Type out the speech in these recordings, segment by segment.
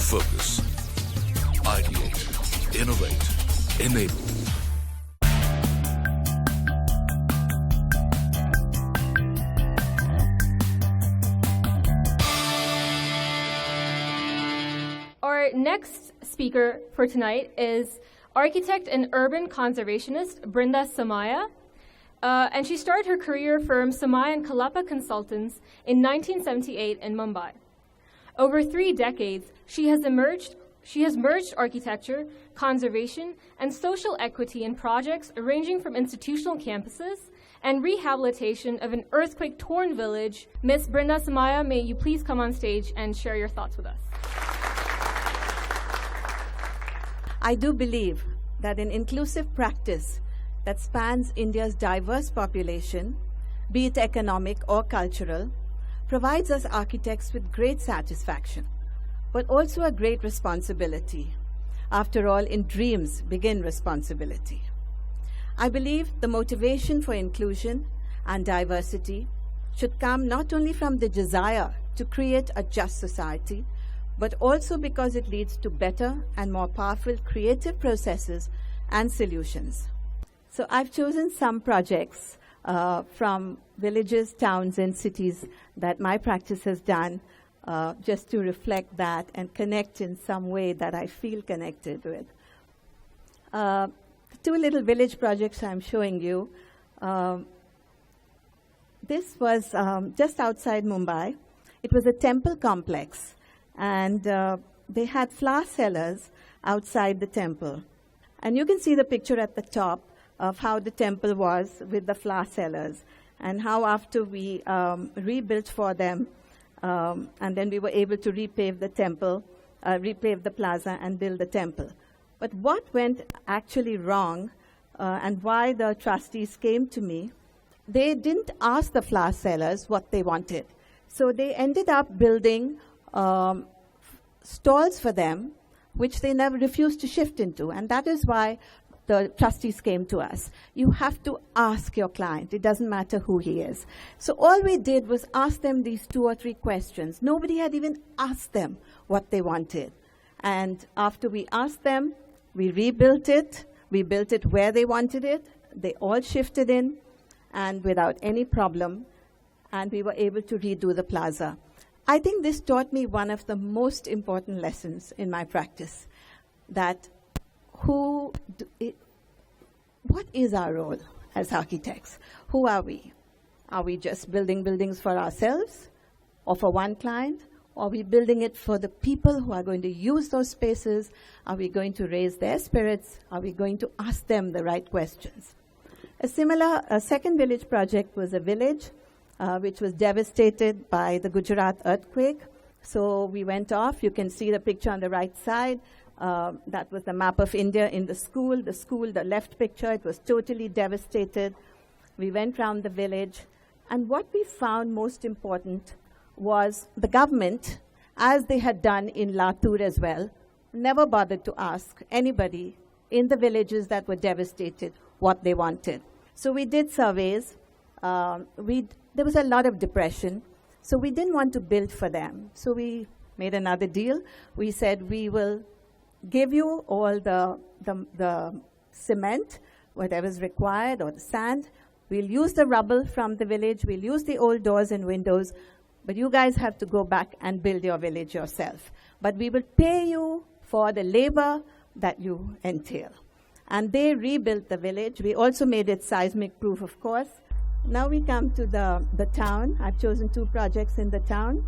Focus. Ideate. Innovate. Enable. Our next speaker for tonight is architect and urban conservationist Brinda Somaya. And she started her career firm Somaya and Kalapa Consultants in 1978 in Mumbai. Over 3 decades, she has merged architecture, conservation, and social equity in projects ranging from institutional campuses and rehabilitation of an earthquake-torn village. Miss Brinda Somaya, may you please come on stage and share your thoughts with us. I do believe that an inclusive practice that spans India's diverse population, be it economic or cultural, provides us architects with great satisfaction, but also a great responsibility. After all, in dreams begin responsibility. I believe the motivation for inclusion and diversity should come not only from the desire to create a just society, but also because it leads to better and more powerful creative processes and solutions. So I've chosen some projects from villages, towns, and cities that my practice has done just to reflect that and connect in some way that I feel connected with. 2 little village projects I'm showing you. This was just outside Mumbai. It was a temple complex, and they had flower sellers outside the temple. And you can see the picture at the top of how the temple was with the flower sellers, and how after we rebuilt for them, and then we were able to repave the temple, repave the plaza and build the temple. But what went actually wrong, and why the trustees came to me, they didn't ask the flower sellers what they wanted. So they ended up building stalls for them, which they never refused to shift into. And that is why the trustees came to us. You have to ask your client. It doesn't matter who he is. So all we did was ask them these 2 or 3 questions. Nobody had even asked them what they wanted. And after we asked them, we rebuilt it. We built it where they wanted it. They all shifted in, and without any problem. And we were able to redo the plaza. I think this taught me one of the most important lessons in my practice, that what is our role as architects? Who are we? Are we just building buildings for ourselves or for one client? Or are we building it for the people who are going to use those spaces? Are we going to raise their spirits? Are we going to ask them the right questions? A second village project was a village which was devastated by the Gujarat earthquake. So we went off. You can see the picture on the right side. That was the map of India in the school. The left picture, it was totally devastated. We went around the village. And what we found most important was the government, as they had done in Latur as well, never bothered to ask anybody in the villages that were devastated what they wanted. So we did surveys. There was a lot of depression. So we didn't want to build for them. So we made another deal. We said, we will give you all the cement, whatever's required, or the sand. We'll use the rubble from the village. We'll use the old doors and windows. But you guys have to go back and build your village yourself. But we will pay you for the labor that you entail. And they rebuilt the village. We also made it seismic proof, of course. Now we come to the town. I've chosen 2 projects in the town.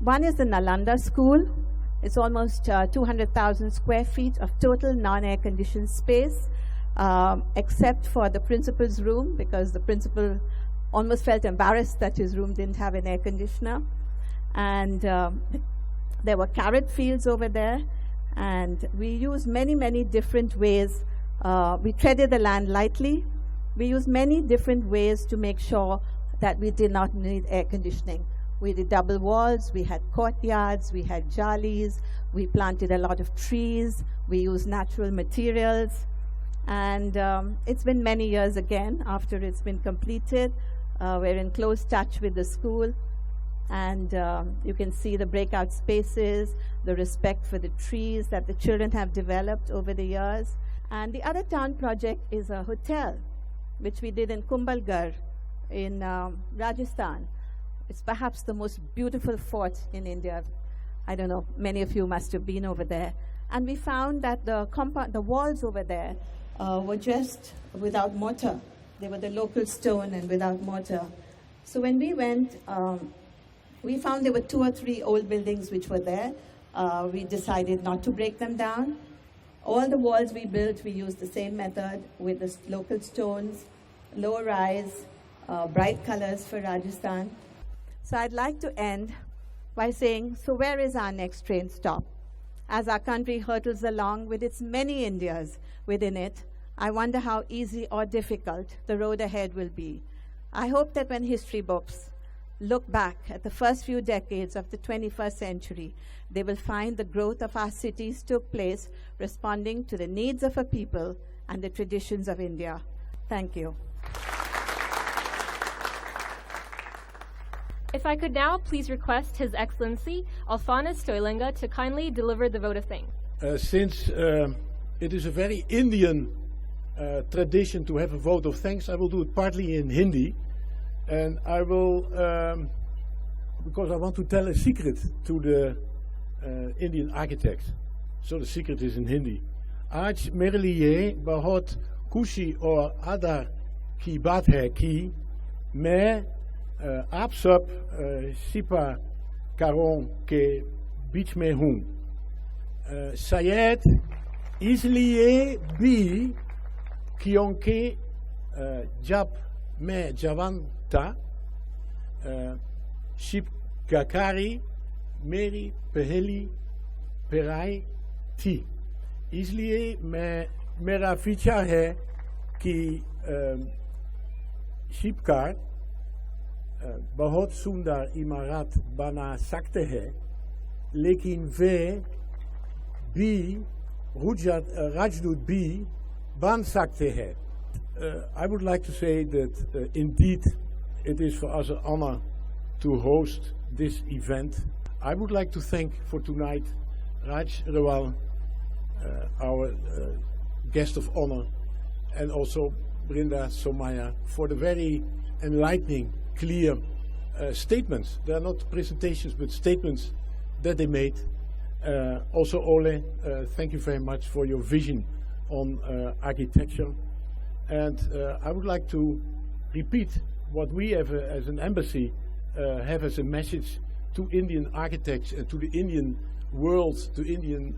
One is the Nalanda School. It's almost 200,000 square feet of total non-air-conditioned space, except for the principal's room, because the principal almost felt embarrassed that his room didn't have an air conditioner. And there were carrot fields over there. And we used many, many different ways. We treaded the land lightly. We used many different ways to make sure that we did not need air conditioning. We did double walls, we had courtyards, we had jalis, we planted a lot of trees, we used natural materials. And it's been many years again after it's been completed. We're in close touch with the school. And you can see the breakout spaces, the respect for the trees that the children have developed over the years. And the other town project is a hotel, which we did in Kumbhalgarh in Rajasthan. It's perhaps the most beautiful fort in India. I don't know, many of you must have been over there. And we found that the walls over there were just without mortar. They were the local stone and without mortar. So when we went, we found there were 2 or 3 old buildings which were there. We decided not to break them down. All the walls we built, we used the same method with the local stones, low rise, bright colors for Rajasthan. So I'd like to end by saying, so where is our next train stop? As our country hurtles along with its many Indias within it, I wonder how easy or difficult the road ahead will be. I hope that when history books look back at the first few decades of the 21st century, they will find the growth of our cities took place responding to the needs of a people and the traditions of India. Thank you. If I could now please request His Excellency Alphonsus Stoelinga to kindly deliver the vote of thanks. Since it is a very Indian tradition to have a vote of thanks, I will do it partly in Hindi. And I will, because I want to tell a secret to the Indian architects. So the secret is in Hindi. Aaj mere liye bahut khushi aur adar ki baat hai ki main आप सब सिपाकारों के बीच में हूँ शायद इसलिए भी क्योंकि जब मैं जवान था शिपकाकारी मेरी पहली पढ़ाई थी इसलिए मेरा विचार है कि शिपकार बहुत सुंदर इमारत बना सकते हैं लेकिन वे भी राजदूत भी बन सकते हैं. I would like to say that indeed it is for us an honor to host this event. I would like to thank for tonight Raj Rewal, our guest of honor, and also Brinda Somaya for the very enlightening, clear statements. They are not presentations, but statements that they made. Also, Ole, thank you very much for your vision on architecture. And I would like to repeat what we have as an embassy have as a message to Indian architects and to the Indian world, to Indian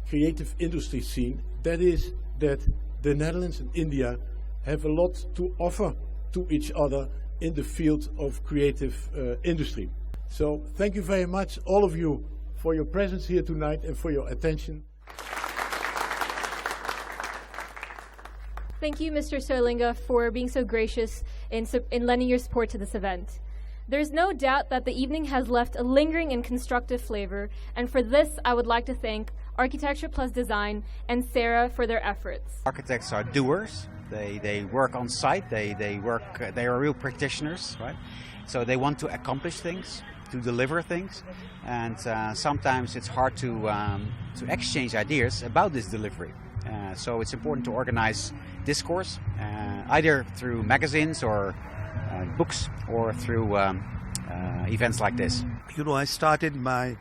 creative industry scene. That is that the Netherlands and India have a lot to offer to each other in the field of creative industry. So thank you very much, all of you, for your presence here tonight and for your attention. Thank you, Mr. Stoelinga, for being so gracious in lending your support to this event. There's no doubt that the evening has left a lingering and constructive flavor, and for this I would like to thank Architecture + Design and CERA for their efforts. Architects are doers. They work on site. They are real practitioners, right? So they want to accomplish things, to deliver things, and sometimes it's hard to exchange ideas about this delivery. So it's important to organize discourse, either through magazines or books or through events like this. You know, I started my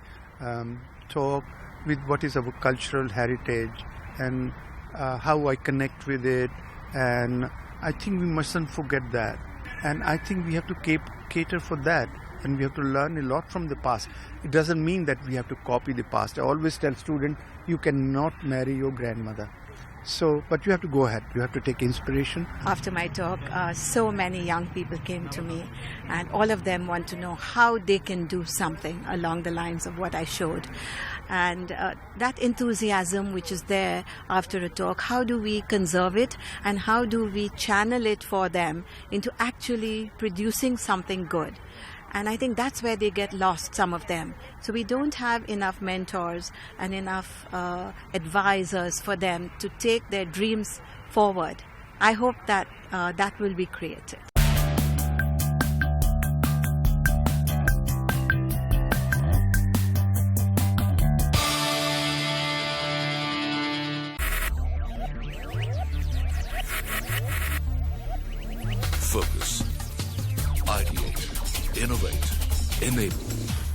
talk with what is our cultural heritage and how I connect with it, and I think we mustn't forget that. And I think we have to cater for that, and we have to learn a lot from the past. It doesn't mean that we have to copy the past. I always tell students, you cannot marry your grandmother. So, but you have to go ahead. You have to take inspiration. After my talk, so many young people came to me, and all of them want to know how they can do something along the lines of what I showed. And that enthusiasm which is there after a talk, how do we conserve it and how do we channel it for them into actually producing something good? And I think that's where they get lost, some of them. So we don't have enough mentors and enough advisors for them to take their dreams forward. I hope that that will be created. Focus. Ideate. Innovate. Enable.